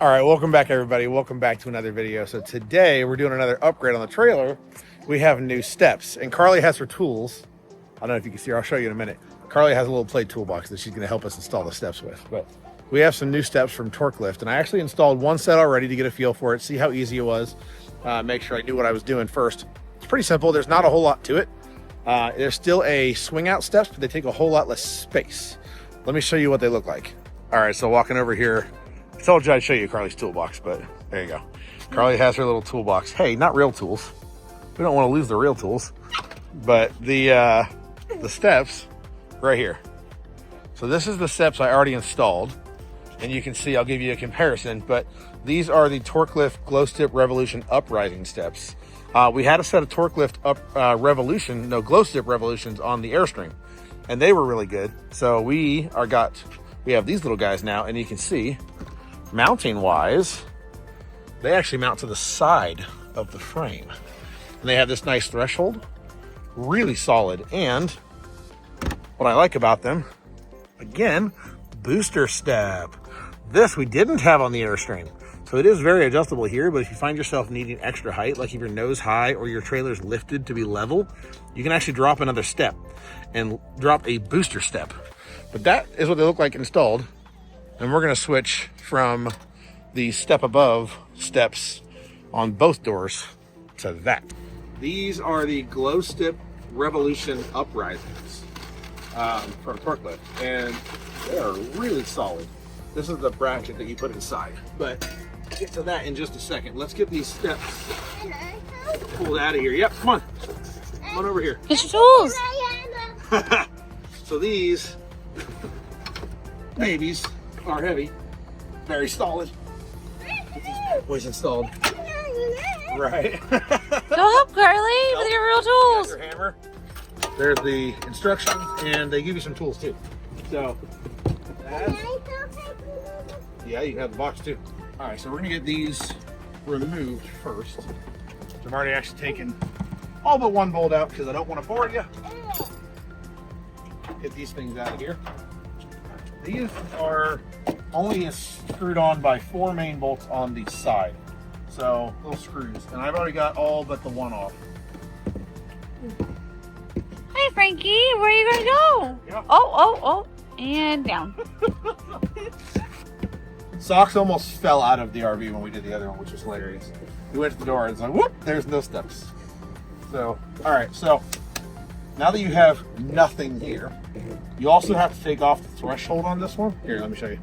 All right, welcome back everybody. Welcome back to another video. So today we're doing another upgrade on the trailer. We have new steps and Carly has her tools. I don't know if you can see her, I'll show you in a minute. Carly has a little plate toolbox that she's gonna help us install the steps with. But we have some new steps from Torklift and I actually installed one set already to get a feel for it, see how easy it was, make sure I knew what I was doing first. It's pretty simple, there's not a whole lot to it. There's still a swing out steps, but they take a whole lot less space. Let me show you what they look like. All right, so walking over here, I told you I'd show you Carly's toolbox, but there you go. Carly has her little toolbox. Hey, not real tools. We don't want to lose the real tools, but the steps right here. So this is the steps I already installed, and you can see, I'll give you a comparison, but these are the Torklift Glowstep Revolution Uprising steps. We had a set of Torklift Glowstep Revolutions on the Airstream, and they were really good. So we have these little guys now, and you can see, mounting wise, they actually mount to the side of the frame. And they have this nice threshold, really solid. And what I like about them, again, booster step. This we didn't have on the Airstream. So it is very adjustable here, but if you find yourself needing extra height, like if your nose high or your trailer's lifted to be level, you can actually drop another step and drop a booster step. But that is what they look like installed. And we're gonna switch from the step above steps on both doors to that. These are the Glowstep Revolution Uprisings from Torklift, and they are really solid. This is the bracket that you put inside, but we'll get to that in just a second. Let's get these steps pulled out of here. Yep, come on. Come on over here. Get your tools. So these babies are heavy, very solid. Get these boys installed. Right. Go help Carly with your real tools. Your hammer. There's the instructions, and they give you some tools too. So, yeah, you can have the box too. All right, so we're gonna get these removed first. So I've already actually taken all but one bolt out because I don't want to bore you. Get these things out of here. These are only screwed on by 4 main bolts on the side. So, little screws. And I've already got all but the one off. Hey Frankie, where are you gonna go? Yep. Oh, and down. Socks almost fell out of the RV when we did the other one, which was hilarious. We went to the door and it's like, whoop, there's no steps. So, all right, so now that you have nothing here, you also have to take off the threshold on this one. Here, let me show you.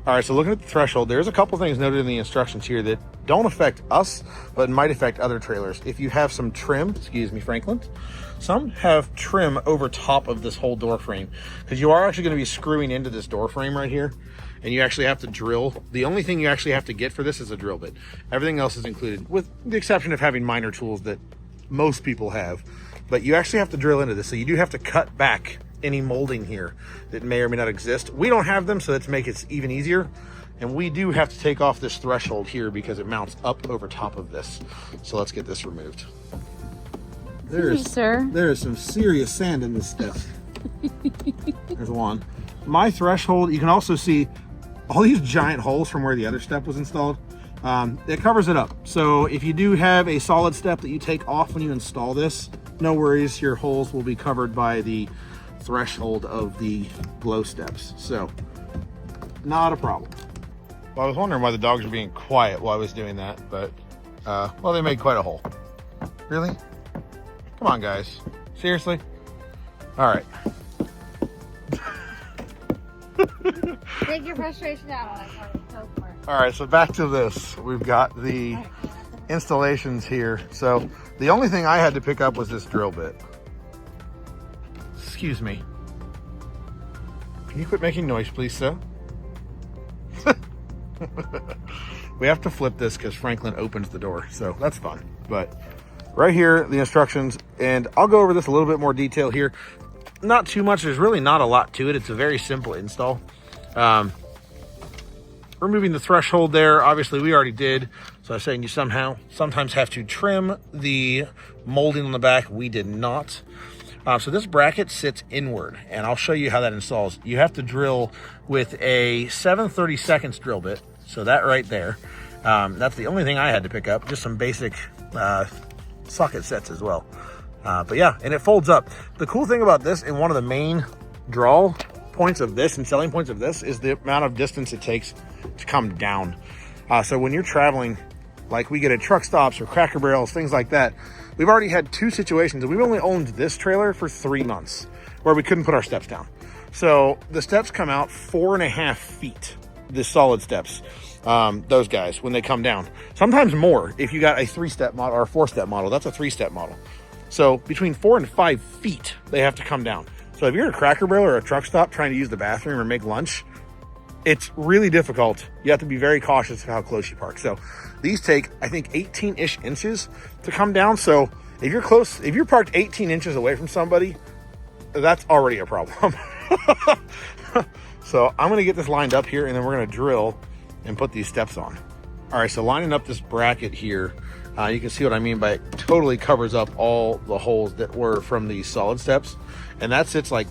All right, so looking at the threshold, there's a couple things noted in the instructions here that don't affect us, but might affect other trailers. If you have some trim, excuse me, Franklin, some have trim over top of this whole door frame, because you are actually going to be screwing into this door frame right here, and you actually have to drill. The only thing you actually have to get for this is a drill bit. Everything else is included, with the exception of having minor tools that most people have, but you actually have to drill into this. So you do have to cut back any molding here that may or may not exist. We don't have them, so that's make it even easier. And we do have to take off this threshold here because it mounts up over top of this. So let's get this removed. There is some serious sand in this stuff. There's one. My threshold, you can also see all these giant holes from where the other step was installed. It covers it up. So if you do have a solid step that you take off when you install this, no worries, your holes will be covered by the threshold of the glow steps. So not a problem. Well, I was wondering why the dogs were being quiet while I was doing that, but well, they made quite a hole. Really? Come on, guys. Seriously? All right. Take your frustration out on it. Go for it. All right, so back to this. We've got the installations here. So the only thing I had to pick up was this drill bit. Excuse me. Can you quit making noise, please, sir? We have to flip this because Franklin opens the door, so that's fun. But right here, the instructions, and I'll go over this a little bit more detail here. Not too much, there's really not a lot to it. It's a very simple install. Removing the threshold there, obviously we already did. So I was saying you sometimes have to trim the molding on the back. We did not. So this bracket sits inward, and I'll show you how that installs. You have to drill with a 7/32 drill bit. So that right there, that's the only thing I had to pick up, just some basic socket sets as well. But yeah, and it folds up. The cool thing about this, and one of the main draw points of this and selling points of this, is the amount of distance it takes to come down. So when you're traveling, like we get at truck stops or Cracker Barrels, things like that, we've already had 2 situations, and we've only owned this trailer for 3 months where we couldn't put our steps down. So the steps come out 4.5 feet, the solid steps, those guys, when they come down. Sometimes more if you got a 3-step model or a 4-step model. That's a 3-step model. So between 4 and 5 feet, they have to come down. So if you're at a Cracker Barrel or a truck stop trying to use the bathroom or make lunch, it's really difficult. You have to be very cautious of how close you park. So these take, I think, 18-ish inches to come down. So if you're close, if you're parked 18 inches away from somebody, that's already a problem. So I'm gonna get this lined up here, and then we're gonna drill and put these steps on. All right, so lining up this bracket here, you can see what I mean by it totally covers up all the holes that were from these solid steps. And that sits like,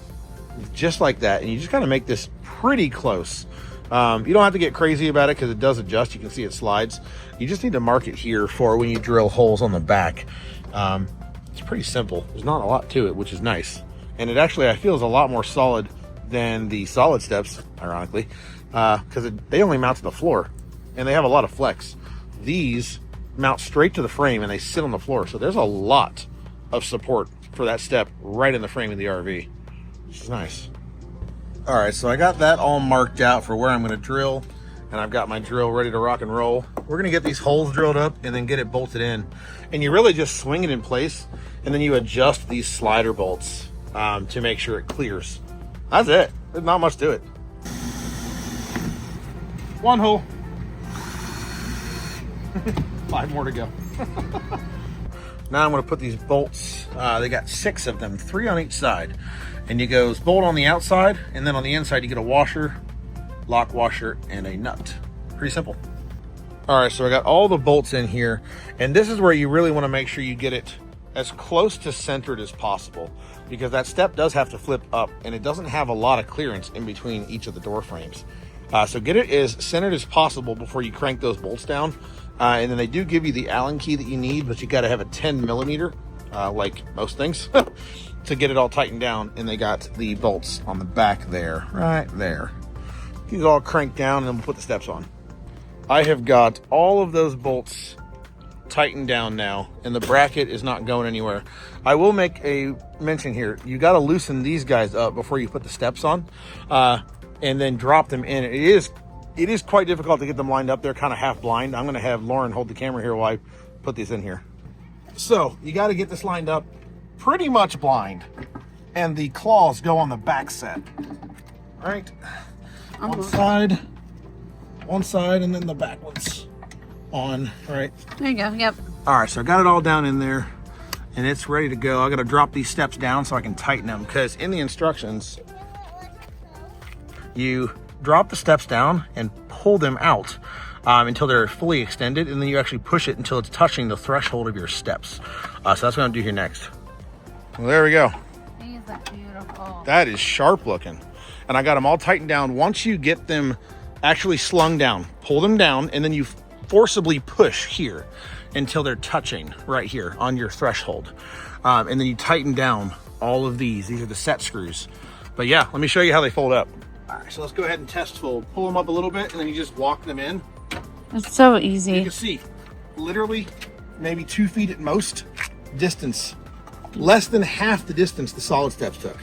just like that. And you just gotta make this pretty close. You don't have to get crazy about it because it does adjust. You can see it slides. You just need to mark it here for when you drill holes on the back. It's pretty simple. There's not a lot to it, which is nice. And it actually, I feel, is a lot more solid than the solid steps, ironically, because they only mount to the floor and they have a lot of flex. These mount straight to the frame and they sit on the floor. So there's a lot of support for that step right in the frame of the RV, which is nice. All right, so I got that all marked out for where I'm gonna drill, and I've got my drill ready to rock and roll. We're gonna get these holes drilled up and then get it bolted in. And you really just swing it in place, and then you adjust these slider bolts to make sure it clears. That's it. There's not much to it. 1 hole. 5 more to go. Now I'm gonna put these bolts, they got 6 of them, 3 on each side. And you go bolt on the outside, and then on the inside you get a washer, lock washer, and a nut. Pretty simple. All right, so I got all the bolts in here, and this is where you really want to make sure you get it as close to centered as possible, because that step does have to flip up, and it doesn't have a lot of clearance in between each of the door frames. So get it as centered as possible before you crank those bolts down. And then they do give you the Allen key that you need, but you got to have a 10 millimeter, like most things. To get it all tightened down. And they got the bolts on the back there, right there. These all cranked down, and then we'll put the steps on. I have got all of those bolts tightened down now, and the bracket is not going anywhere. I will make a mention here. You got to loosen these guys up before you put the steps on, and then drop them in. It is quite difficult to get them lined up. They're kind of half blind. I'm going to have Lauren hold the camera here while I put these in here. So you got to get this lined up pretty much blind, and the claws go on the back set. All right, one side, and then the back one's on. All right, there you go. Yep. All right, so I got it all down in there, and it's ready to go. I got to drop these steps down so I can tighten them, because in the instructions you drop the steps down and pull them out until they're fully extended, and then you actually push it until it's touching the threshold of your steps. So that's what I'm gonna do here next. Well, there we go. These are beautiful. That is sharp looking. And I got them all tightened down. Once you get them actually slung down, pull them down, and then you forcibly push here until they're touching right here on your threshold. And then you tighten down all of these. These are the set screws. But yeah, let me show you how they fold up. All right, so let's go ahead and test fold. Pull them up a little bit, and then you just walk them in. It's so easy. You can see, literally, maybe 2 feet at most distance. Less than half the distance the solid steps took.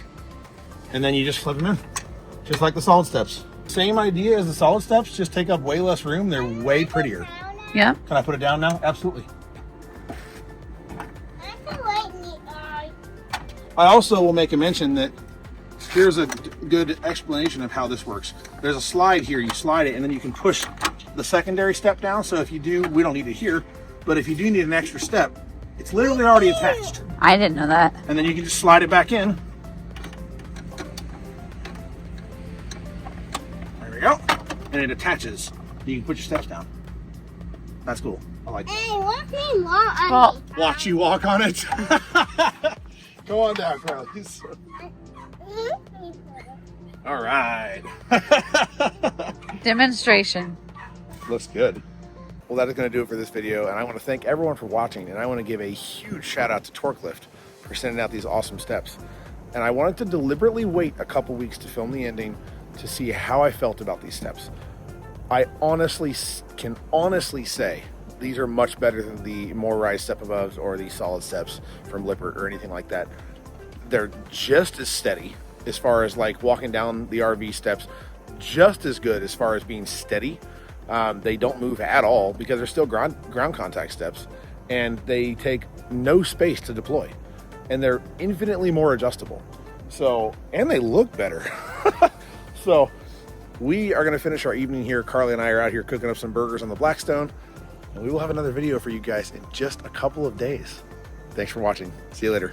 And then you just flip them in, just like the solid steps. Same idea as the solid steps, just take up way less room. They're way prettier. Yeah. Can I put it down now? Absolutely. I also will make a mention that here's a good explanation of how this works. There's a slide here, you slide it, and then you can push the secondary step down. So if you do, we don't need it here, but if you do need an extra step, it's literally already attached. I didn't know that. And then you can just slide it back in. There we go. And it attaches. You can put your steps down. That's cool. I like it. Hey, watch me walk on it. Watch you walk on it. Go on down, Carly. All right. Demonstration. Looks good. Well, that is going to do it for this video, and I want to thank everyone for watching, and I want to give a huge shout out to Torklift for sending out these awesome steps. And I wanted to deliberately wait a couple weeks to film the ending to see how I felt about these steps. I can honestly say these are much better than the more rise step aboves or the solid steps from Lippert or anything like that. They're just as steady as far as like walking down the RV steps, just as good as far as being steady. They don't move at all because they're still ground contact steps, and they take no space to deploy, and they're infinitely more adjustable. So, and they look better. So we are going to finish our evening here. Carly and I are out here cooking up some burgers on the Blackstone, and we will have another video for you guys in just a couple of days. Thanks for watching. See you later.